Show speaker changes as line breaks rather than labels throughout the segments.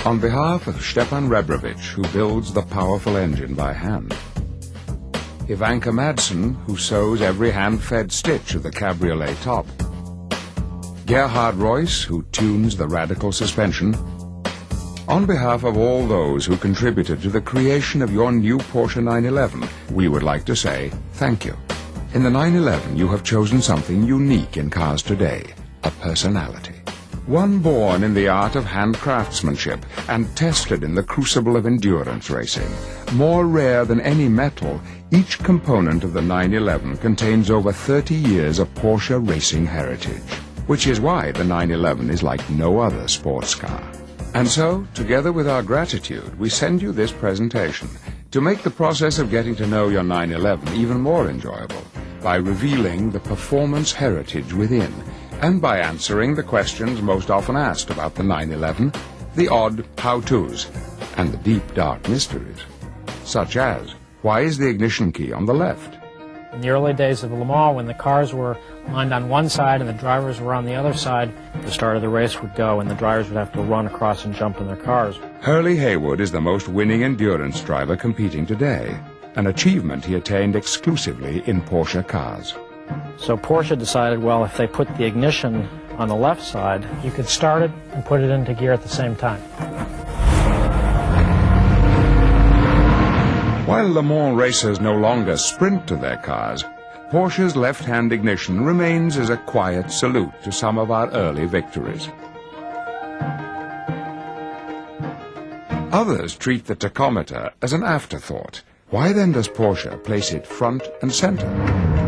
On behalf of Stepan Rebrovich, who builds the powerful engine by hand, Ivanka Madsen, who sews every hand-fed stitch of the cabriolet top, Gerhard Royce, who tunes the radical suspension, on behalf of all those who contributed to the creation of your new Porsche 911, we would like to say thank you. In the 911, you have chosen something unique in cars today, a personality. One born in the art of hand craftsmanship and tested in the crucible of endurance racing. More rare than any metal, each component of the 911 contains over 30 years of Porsche racing heritage, which is why the 911 is like no other sports car. And so, together with our gratitude, we send you this presentation to make the process of getting to know your 911 even more enjoyable by revealing the performance heritage within, and by answering the questions most often asked about the 911, the odd how-tos, and the deep, dark mysteries, such as, why is the ignition key on the left?
In the early days of Le Mans, when the cars were lined on one side and the drivers were on the other side, the start of the race would go and the drivers would have to run across and jump in their cars.
Hurley Haywood is the most winning endurance driver competing today, an achievement he attained exclusively in Porsche cars.
So Porsche decided, well, if they put the ignition on the left side, you could start it and put it into gear at the same time.
While Le Mans racers no longer sprint to their cars, Porsche's left-hand ignition remains as a quiet salute to some of our early victories. Others treat the tachometer as an afterthought. Why then does Porsche place it front and center?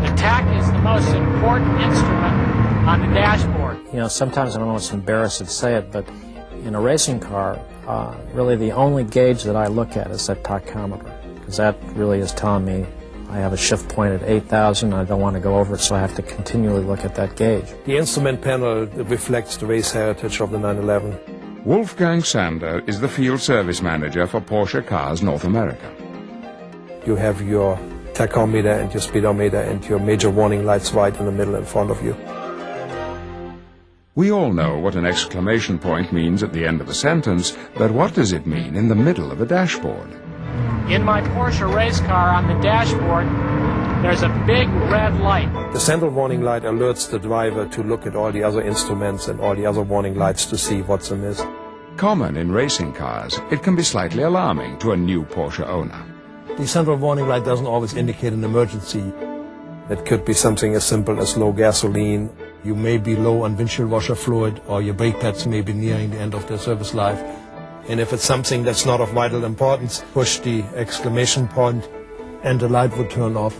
The tach is the most important instrument on the dashboard. You know, sometimes I'm almost embarrassed to say it, but in a racing car, really the only gauge that I look at is that tachometer, because that really is telling me I have a shift point at 8,000, I don't want to go over it, so I have to continually look at that gauge.
The instrument panel reflects the race heritage of the 911.
Wolfgang Sander is the field service manager for Porsche Cars North America.
You have your tachometer and your speedometer and your major warning lights right in the middle in front of you.
We all know what an exclamation point means at the end of a sentence, but what does it mean in the middle of a dashboard?
In my Porsche race car on the dashboard, there's a big red light.
The central warning light alerts the driver to look at all the other instruments and all the other warning lights to see what's amiss.
Common in racing cars, it can be slightly alarming to a new Porsche owner.
The central warning light doesn't always indicate an emergency. It could be something as simple as low gasoline. You may be low on windshield washer fluid, or your brake pads may be nearing the end of their service life. And if it's something that's not of vital importance, push the exclamation point and the light would turn off.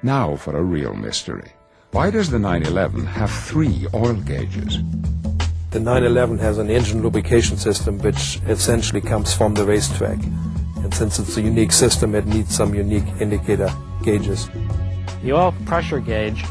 Now for a real mystery. Why does the 911 have 3 oil gauges?
The 911 has an engine lubrication system which essentially comes from the racetrack. And since it's a unique system, it needs some unique indicator gauges.
The oil pressure gauge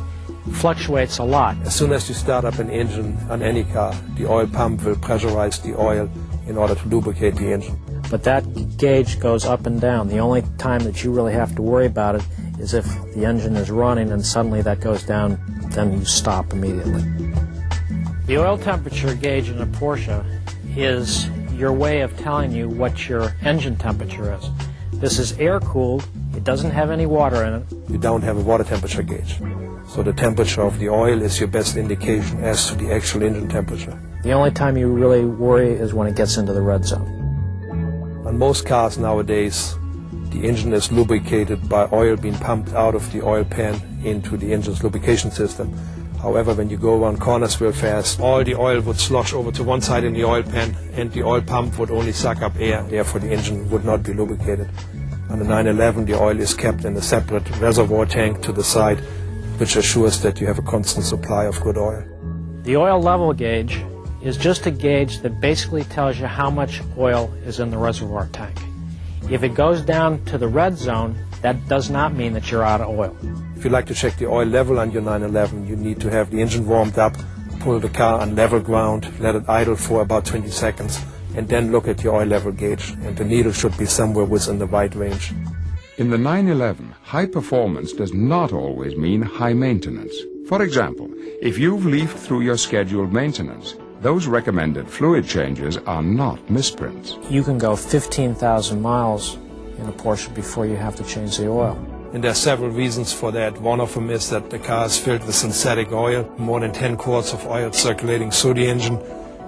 fluctuates a lot.
As soon as you start up an engine on any car, the oil pump will pressurize the oil in order to lubricate the engine.
But that gauge goes up and down. The only time that you really have to worry about it is if the engine is running and suddenly that goes down, then you stop immediately. The oil temperature gauge in a Porsche is your way of telling you what your engine temperature is. This is air-cooled. It doesn't have any water in it.
You don't have a water temperature gauge. So the temperature of the oil is your best indication as to the actual engine temperature.
The only time you really worry is when it gets into the red zone.
On most cars nowadays, the engine is lubricated by oil being pumped out of the oil pan into the engine's lubrication system. However, when you go around corners real fast, all the oil would slosh over to one side in the oil pan and the oil pump would only suck up air, therefore the engine would not be lubricated. On the 911, the oil is kept in a separate reservoir tank to the side, which assures that you have a constant supply of good oil.
The oil level gauge is just a gauge that basically tells you how much oil is in the reservoir tank. If it goes down to the red zone, that does not mean that you're out of oil.
If you'd like to check the oil level on your 911, you need to have the engine warmed up, pull the car on level ground, let it idle for about 20 seconds, and then look at your oil level gauge, and the needle should be somewhere within the right range.
In the 911, high performance does not always mean high maintenance. For example, if you've leafed through your scheduled maintenance, Those recommended fluid changes are not misprints.
You can go 15,000 miles in a Porsche before you have to change the oil.
And there are several reasons for that. One of them is that the car is filled with synthetic oil, more than 10 quarts of oil circulating through the engine.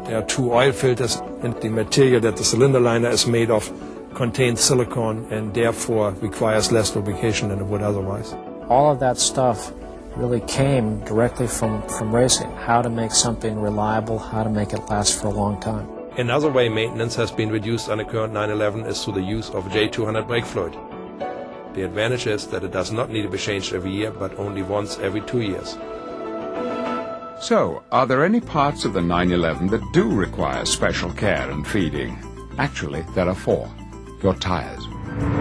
There are 2 oil filters, and the material that the cylinder liner is made of contains silicone and therefore requires less lubrication than it would otherwise.
All of that stuff really came directly from racing. How to make something reliable, how to make it last for a long time.
Another way maintenance has been reduced on the current 911 is through the use of J200 brake fluid. The advantage is that it does not need to be changed every year, but only once every 2 years.
So, are there any parts of the 911 that do require special care and feeding? Actually, there are 4. Your tires.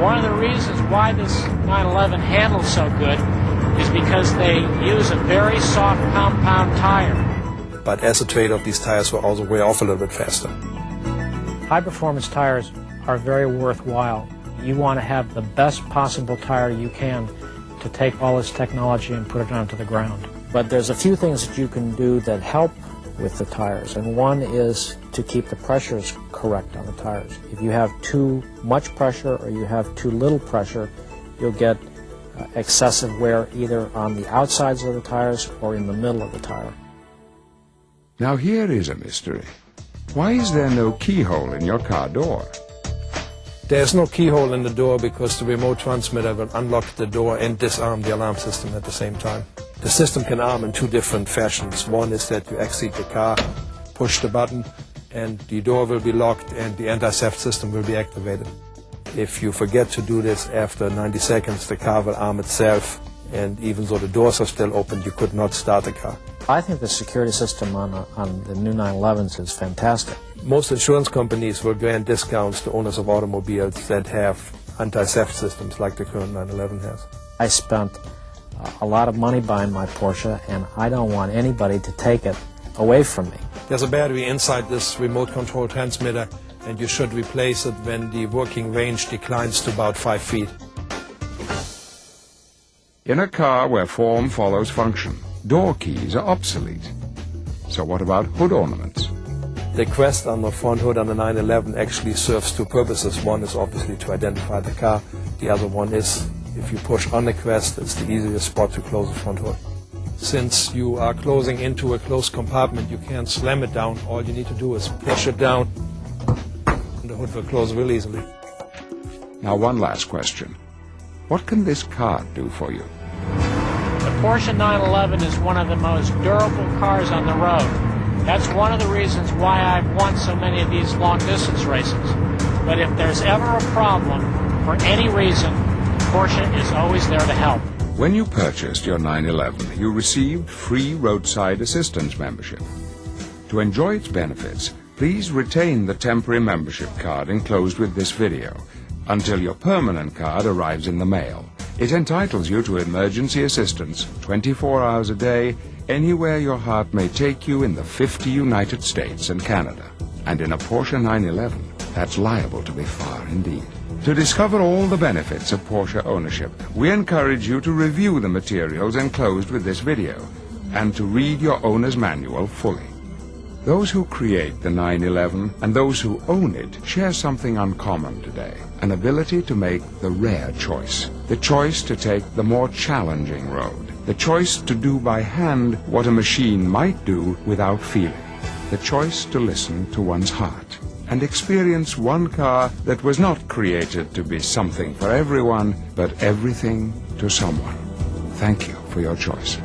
One of the reasons why this 911 handles so good is because they use a very soft compound tire.
But as a trade-off, these tires will also wear off a little bit faster.
High-performance tires are very worthwhile. You want to have the best possible tire you can to take all this technology and put it onto the ground. But there's a few things that you can do that help with the tires, and one is to keep the pressures correct on the tires. If you have too much pressure or you have too little pressure, you'll get excessive wear either on the outsides of the tires or in the middle of the tire.
Now here is a mystery. Why is there no keyhole in your car door?
There's no keyhole in the door because the remote transmitter will unlock the door and disarm the alarm system at the same time. The system can arm in 2 different fashions. One is that you exit the car, push the button, and the door will be locked and the anti-theft system will be activated. If you forget to do this after 90 seconds, the car will arm itself, and even though the doors are still open, you could not start the car.
I think the security system on the new 911s is fantastic.
Most insurance companies will grant discounts to owners of automobiles that have anti-theft systems like the current 911 has.
I spent a lot of money buying my Porsche, and I don't want anybody to take it away from me.
There's a battery inside this remote control transmitter, and you should replace it when the working range declines to about 5 feet.
In a car where form follows function, door keys are obsolete. So what about hood ornaments?
The crest on the front hood on the 911 actually serves 2 purposes. One is obviously to identify the car. The other one is, if you push on the crest, it's the easiest spot to close the front hood. Since you are closing into a closed compartment, you can't slam it down. All you need to do is push it down, and the hood will close real easily.
Now one last question. What can this car do for you?
The Porsche 911 is one of the most durable cars on the road. That's one of the reasons why I've won so many of these long-distance races. But if there's ever a problem, for any reason, Porsche is always there to help.
When you purchased your 911, you received free roadside assistance membership. To enjoy its benefits, please retain the temporary membership card enclosed with this video until your permanent card arrives in the mail. It entitles you to emergency assistance 24 hours a day, anywhere your heart may take you in the 50 United States and Canada. And in a Porsche 911, that's liable to be far indeed. To discover all the benefits of Porsche ownership, we encourage you to review the materials enclosed with this video and to read your owner's manual fully. Those who create the 911 and those who own it share something uncommon today, an ability to make the rare choice, the choice to take the more challenging road, the choice to do by hand what a machine might do without feeling, the choice to listen to one's heart and experience one car that was not created to be something for everyone, but everything to someone. Thank you for your choice.